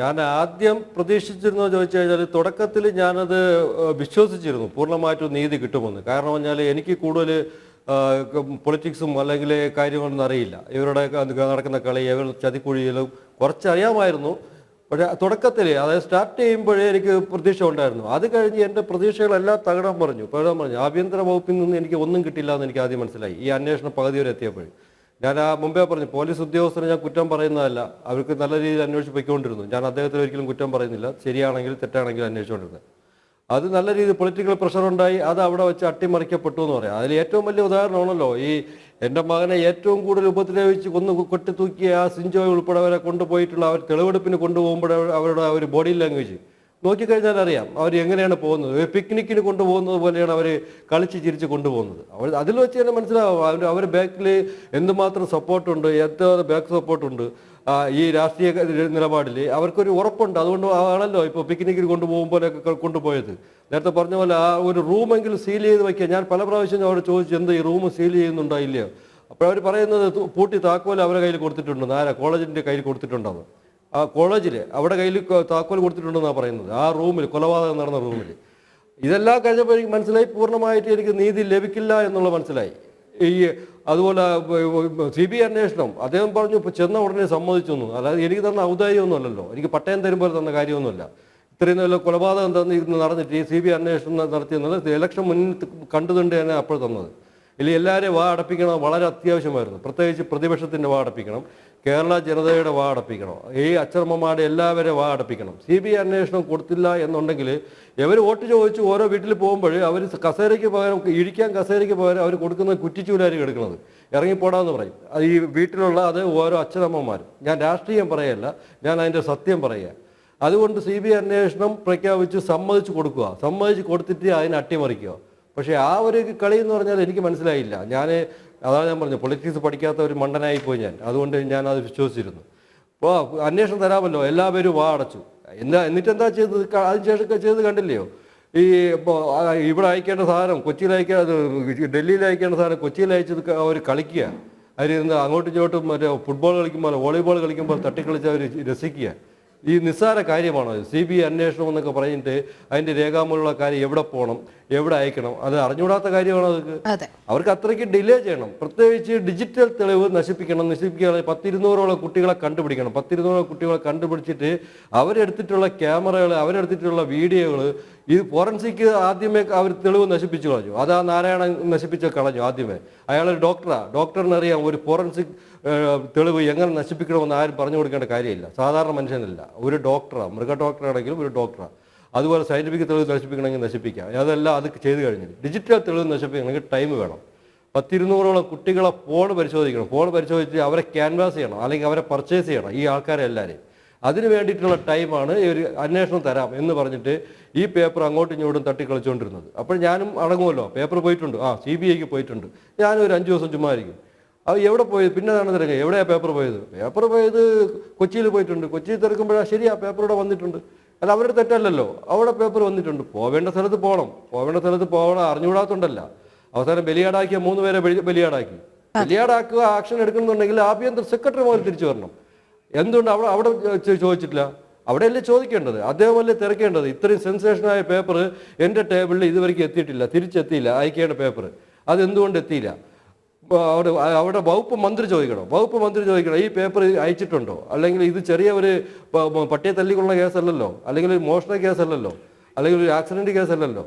ഞാൻ ആദ്യം പ്രതീക്ഷിച്ചിരുന്നോ ചോദിച്ചു കഴിഞ്ഞാൽ തുടക്കത്തിൽ ഞാനത് വിശ്വസിച്ചിരുന്നു പൂർണ്ണമായിട്ടും നീതി കിട്ടുമെന്ന്. കാരണം പറഞ്ഞാൽ എനിക്ക് കൂടുതൽ പൊളിറ്റിക്സും അല്ലെങ്കിൽ കാര്യങ്ങളൊന്നും അറിയില്ല. ഇവരുടെ നടക്കുന്ന കളി, ഇവർ ചതിക്കുഴിയിലും കുറച്ചറിയാമായിരുന്നു. പക്ഷേ തുടക്കത്തിൽ, അതായത് സ്റ്റാർട്ട് ചെയ്യുമ്പോഴേ എനിക്ക് പ്രതീക്ഷ ഉണ്ടായിരുന്നു. അത് കഴിഞ്ഞ് എൻ്റെ പ്രതീക്ഷകളെല്ലാം തകിടം പറഞ്ഞു. ആഭ്യന്തര വകുപ്പിൽ നിന്ന് എനിക്ക് ഒന്നും കിട്ടില്ല എന്ന് എനിക്ക് ആദ്യം മനസ്സിലായി ഈ അന്വേഷണം പകുതി വരെ എത്തിയപ്പോൾ. ഞാൻ മുമ്പേ പറഞ്ഞു, പോലീസ് ഉദ്യോഗസ്ഥരെ ഞാൻ കുറ്റം പറയുന്നതല്ല, അവർക്ക് നല്ല രീതിയിൽ അന്വേഷിച്ച് പൊയ്ക്കൊണ്ടിരുന്നു. ഞാൻ അദ്ദേഹത്തിന് ഒരിക്കലും കുറ്റം പറയുന്നില്ല, ശരിയാണെങ്കിൽ തെറ്റാണെങ്കിൽ അന്വേഷിച്ചുകൊണ്ടിരുന്നത്. അത് നല്ല രീതിയിൽ പൊളിറ്റിക്കൽ പ്രഷർ ഉണ്ടായി, അത് അവിടെ വെച്ച് അട്ടിമറിക്കപ്പെട്ടു എന്ന് പറയാം. അതിൽ ഏറ്റവും വലിയ ഉദാഹരണമാണല്ലോ ഈ എൻ്റെ മകനെ ഏറ്റവും കൂടുതൽ ഉപദ്രവിച്ച് കൊട്ടിത്തൂക്കിയ ആ സിഞ്ചോയ് ഉൾപ്പെടെ അവരെ കൊണ്ടുപോയിട്ടുള്ള അവർ തെളിവെടുപ്പിന് കൊണ്ടുപോകുമ്പോൾ അവരുടെ ഒരു ബോഡി ലാംഗ്വേജ് നോക്കിക്കഴിഞ്ഞാൽ അറിയാം അവർ എങ്ങനെയാണ് പോകുന്നത്. പിക്നിക്കിന് കൊണ്ടുപോകുന്നത് പോലെയാണ് അവർ കളിച്ച് ചിരിച്ച് കൊണ്ടുപോകുന്നത്. അതിൽ വെച്ച് തന്നെ മനസ്സിലാവും അവർ ബാക്കിൽ എന്തുമാത്രം സപ്പോർട്ടുണ്ട്, എത്ര ബാക്ക് സപ്പോർട്ടുണ്ട് ഈ രാഷ്ട്രീയ നിലപാടിൽ. അവർക്കൊരു ഉറപ്പുണ്ട്. അതുകൊണ്ട് ആണല്ലോ ഇപ്പോൾ പിക്നിക്കിന് കൊണ്ടുപോകുമ്പോഴൊക്കെ കൊണ്ടുപോയത്. നേരത്തെ പറഞ്ഞ പോലെ ആ ഒരു റൂമെങ്കിലും സീൽ ചെയ്ത് വയ്ക്കുക. ഞാൻ പല പ്രാവശ്യം അവിടെ ചോദിച്ചു, എന്ത് ഈ റൂം സീൽ ചെയ്യുന്നുണ്ടോ ഇല്ലയോ? അപ്പോൾ അവർ പറയുന്നത് പൂട്ടി താക്കോൽ അവരുടെ കയ്യിൽ കൊടുത്തിട്ടുണ്ട്. കോളേജിൻ്റെ കയ്യിൽ കൊടുത്തിട്ടുണ്ടാവും. ആ കോളേജിൽ അവിടെ കയ്യിൽ താക്കോൽ കൊടുത്തിട്ടുണ്ടെന്നാണ് പറയുന്നത്. ആ റൂമിൽ, കൊലപാതകം നടന്ന റൂമിൽ. ഇതെല്ലാം കഴിഞ്ഞപ്പോൾ എനിക്ക് മനസ്സിലായി പൂർണ്ണമായിട്ട് എനിക്ക് നീതി ലഭിക്കില്ല എന്നുള്ള മനസ്സിലായി. അതുപോലെ CBI അന്വേഷണം അദ്ദേഹം പറഞ്ഞു ചെന്ന ഉടനെ സമ്മതിച്ചൊന്നും, അതായത് എനിക്ക് തന്ന ഔദാര്യമൊന്നും അല്ലല്ലോ, എനിക്ക് പട്ടയം തരുമ്പോൾ തന്ന കാര്യമൊന്നുമല്ല. ഇത്രയും നല്ല കൊലപാതകം നടന്നിട്ട് ഈ CBI അന്വേഷണം നടത്തിയെന്നുള്ളത് ഇലക്ഷൻ മുന്നിൽ കണ്ടുകൊണ്ട് തന്നെ അപ്പോൾ തന്നത്. ഇല്ലെങ്കിൽ എല്ലാവരെയും അടപ്പിക്കണം വളരെ അത്യാവശ്യമായിരുന്നു. പ്രത്യേകിച്ച് പ്രതിപക്ഷത്തിൻ്റെ അടപ്പിക്കണം, കേരള ജനതയുടെ അടപ്പിക്കണം, ഈ അച്ഛനമ്മമാരുടെ എല്ലാവരെയും അടപ്പിക്കണം. CBI അന്വേഷണം കൊടുത്തില്ല എന്നുണ്ടെങ്കിൽ ഇവർ വോട്ട് ചോദിച്ച് ഓരോ വീട്ടിൽ പോകുമ്പോൾ അവർ കസേരയ്ക്ക് പകരം, ഇഴിക്കാൻ കസേരയ്ക്ക് പകരം അവർ കൊടുക്കുന്നത് കുറ്റിച്ചൂലായിരിക്കും എടുക്കുന്നത്. ഇറങ്ങിപ്പോടാന്ന് പറയും. അത് ഈ വീട്ടിലുള്ള അത് ഓരോ അച്ഛനമ്മമാരും. ഞാൻ രാഷ്ട്രീയം പറയല്ല, ഞാൻ അതിൻ്റെ സത്യം പറയുക. അതുകൊണ്ട് CBI അന്വേഷണം പ്രഖ്യാപിച്ച് സമ്മതിച്ച് കൊടുക്കുക, സമ്മതിച്ച് കൊടുത്തിട്ട് അതിനെ അട്ടിമറിക്കുക. പക്ഷേ ആ ഒരു കളി എന്ന് പറഞ്ഞാൽ എനിക്ക് മനസ്സിലായില്ല. അതാണ് ഞാൻ പറഞ്ഞു, പൊളിറ്റിക്സ് പഠിക്കാത്ത ഒരു മണ്ടനായിപ്പോയി ഞാൻ. അതുകൊണ്ട് ഞാൻ അത് വിശ്വസിച്ചിരുന്നു. അപ്പോൾ അന്വേഷണം തരാമല്ലോ, എല്ലാവരും അടച്ചു. എന്നിട്ട് എന്താ ചെയ്തത്? അതിനുശേഷം ചെയ്ത് കണ്ടില്ലയോ? ഇപ്പോൾ ഇവിടെ അയക്കേണ്ട സാധനം കൊച്ചിയിൽ ഡൽഹിയിൽ അയക്കേണ്ട സാധനം കൊച്ചിയിൽ അയച്ചത് അവർ കളിക്കുക. അവരിരുന്ന് അങ്ങോട്ടും ഇങ്ങോട്ടും മറ്റേ ഫുട്ബോൾ കളിക്കുമ്പോൾ, വോളിബോൾ കളിക്കുമ്പോൾ തട്ടിക്കളിച്ച് അവർ രസിക്കുക. ഈ നിസ്സാര കാര്യമാണോ CBI അന്വേഷണം എന്നൊക്കെ പറഞ്ഞിട്ട് അതിൻ്റെ രേഖാമൂലമുള്ള കാര്യം എവിടെ പോകണം, എവിടെ അയക്കണം, അത് അറിഞ്ഞുകൂടാത്ത കാര്യമാണോ? അവർക്ക് അത്രയ്ക്ക് ഡിലേ ചെയ്യണം. പ്രത്യേകിച്ച് ഡിജിറ്റൽ തെളിവ് നശിപ്പിക്കണം. 100-200 കുട്ടികളെ കണ്ടുപിടിക്കണം. 100-200 കുട്ടികളെ കണ്ടുപിടിച്ചിട്ട് അവരെടുത്തിട്ടുള്ള ക്യാമറകൾ, അവരെടുത്തിട്ടുള്ള വീഡിയോകൾ, ഈ ഫോറൻസിക് ആദ്യമേ അവർ തെളിവ് നശിപ്പിച്ചു കളഞ്ഞു. അതാ നാരായണൻ നശിപ്പിച്ച് കളഞ്ഞു ആദ്യമേ. അയാളൊരു ഡോക്ടറിനറിയാം ഒരു ഫോറൻസിക് തെളിവ് എങ്ങനെ നശിപ്പിക്കണമെന്ന് ആരും പറഞ്ഞു കൊടുക്കേണ്ട കാര്യമില്ല. സാധാരണ മനുഷ്യനല്ല, ഒരു ഡോക്ടറാണ്, മൃഗ ഡോക്ടറാണെങ്കിലും ഒരു ഡോക്ടറാണ്. അതുപോലെ സയൻറ്റിഫിക് തെളിവ് നശിപ്പിക്കണമെങ്കിൽ നശിപ്പിക്കാം. അതെല്ലാം അത് ചെയ്ത് കഴിഞ്ഞു. ഡിജിറ്റൽ തെളിവ് നശിപ്പിക്കണമെങ്കിൽ ടൈം വേണം. 100-200 കുട്ടികളെ ഫോൺ പരിശോധിക്കണം. ഫോൺ പരിശോധിച്ച് അവരെ ക്യാൻവാസ് ചെയ്യണം, അല്ലെങ്കിൽ അവരെ പർച്ചേസ് ചെയ്യണം, ഈ ആൾക്കാരെ എല്ലാവരെയും. അതിന് വേണ്ടിയിട്ടുള്ള ടൈമാണ് ഒരു അന്വേഷണം തരാം എന്ന് പറഞ്ഞിട്ട് ഈ പേപ്പർ അങ്ങോട്ടും ഇങ്ങോട്ടും തട്ടിക്കളിച്ചുകൊണ്ടിരുന്നത്. അപ്പോൾ ഞാനും അടങ്ങുമല്ലോ, പേപ്പർ പോയിട്ടുണ്ട്, CBIക്ക് പോയിട്ടുണ്ട്, ഞാനും ഒരു 5 ദിവസം ചുമ്മാ ഇരിക്കും. അത് എവിടെ പോയത്? പിന്നെ അതാണ് തിരക്കുക, എവിടെയാണ് പേപ്പർ പോയത്? പേപ്പർ പോയത് കൊച്ചിയിൽ പോയിട്ടുണ്ട്. കൊച്ചിയിൽ തിരക്കുമ്പോഴാണ് ശരിയാ പേപ്പർ ഇവിടെ വന്നിട്ടുണ്ട്. അല്ല, അവരുടെ തെറ്റല്ലല്ലോ, അവിടെ പേപ്പർ വന്നിട്ടുണ്ട്. പോവേണ്ട സ്ഥലത്ത് പോകണം, അറിഞ്ഞുകൂടാത്തുണ്ടല്ല. അവസാനം ബലിയാടാക്കിയ 3 പേരെ ബലിയാടാക്കി. ബലിയാടാക്കുക, ആക്ഷൻ എടുക്കണമെന്നുണ്ടെങ്കിൽ ആഭ്യന്തര സെക്രട്ടറി മുതൽ തിരിച്ചു വരണം. എന്തുകൊണ്ട് അവിടെ ചോദിച്ചിട്ടില്ല? അവിടെയല്ലേ ചോദിക്കേണ്ടത്, അദ്ദേഹമല്ലേ തിരക്കേണ്ടത്. ഇത്രയും സെൻസേഷനായ പേപ്പർ എൻ്റെ ടേബിളിൽ ഇതുവരെയ്ക്ക് എത്തിയിട്ടില്ല, തിരിച്ചെത്തിയില്ല. അയക്കേണ്ട പേപ്പർ അതെന്തുകൊണ്ട് എത്തിയില്ല? അവിടെ വകുപ്പ് മന്ത്രി ചോദിക്കണം, ഈ പേപ്പർ അയച്ചിട്ടുണ്ടോ? അല്ലെങ്കിൽ ഇത് ചെറിയ ഒരു പട്ടിയെ തല്ലിക്കൊള്ളുന്ന കേസല്ലല്ലോ, അല്ലെങ്കിൽ ഒരു മോഷണ കേസല്ലല്ലോ, അല്ലെങ്കിൽ ഒരു ആക്സിഡന്റ് കേസല്ലല്ലോ.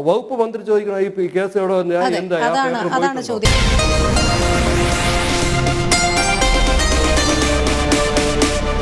വകുപ്പ് മന്ത്രി ചോദിക്കണം, ഈ കേസ് എവിടെ എന്താ? അതാണ് ചോദ്യം.